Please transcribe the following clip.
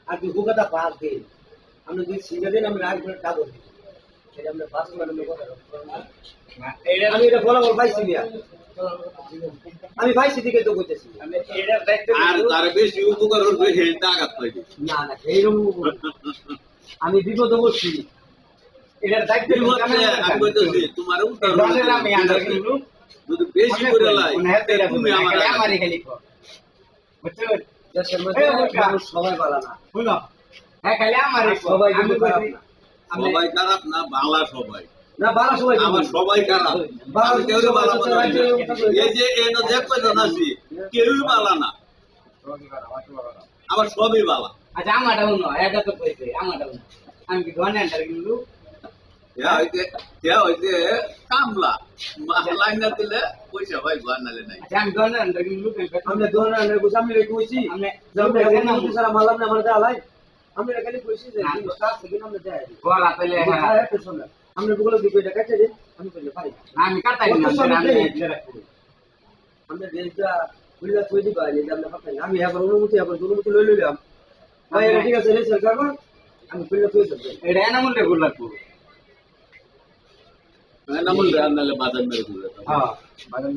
আর কি হুকাটা পাস দিন আমরা যদি সিঙ্গা দিন আমরা রাগ করে টাকা দিই সেটা আমরা পাস মানে কথা আমি এটা বলা বল পাইছি না আমি পাইছি দিকে তো কইতেছি আমি এটা দেখতে আর তার বেশি উপকার হইবে হেলটা আঘাত পাইবে না না এইরকম আমি বিপদ বলছি এটার দায়িত্ব আমি কইতেছি তোমার উত্তর আমি আন্ডার কিন্তু যদি বেশি করে লাই তুমি আমারই খালি বুঝছো দেশের মধ্যে মানুষ সবাই ভালো না বুঝলো হ্যাঁ খালি আমারই সবাই কিন্তু খারাপ না সবাই খারাপ না বাংলা সবাই না ভালো সবাই আমার সবাই খারাপ আমি কেউই ভালো না এই যে এনো দেখো না আছি কেউই ভালো না আমার সবই ভালো আচ্ছা আমারটা অন্য এটা তো কইছে আমারটা অন্য আমি কি ধনে আন্ডার কিন্তু হইতে কামলা লাইন না দিলে পয়সা ভাই গোয়া নালে নাই আচ্ছা আমি ধনে আন্ডার কিন্তু আমরা দোন আনে কইছি আমি রেখে কইছি আমি আমরা এখানে নাম সারা মালাম না আমরা দেলাই আমরা এখানে কইছি যে কাজ থেকে আমরা দেই গোলা পেলে হ্যাঁ আমরা বলে দিই এটা কাটতে দে আমি কইলে পারি আমি কাটাই না আমি আমরা দেশটা বুঝলা কই দিবা যে আমরা পাই আমি এবার অনুমতি লই লইলাম ভাই এটা ঠিক আছে রে সরকার আমি কইলে কই দেব এটা এনা মূল্যে গুলা কো নামুল রান্নালে বাজার মেরে দিবে হ্যাঁ বাজার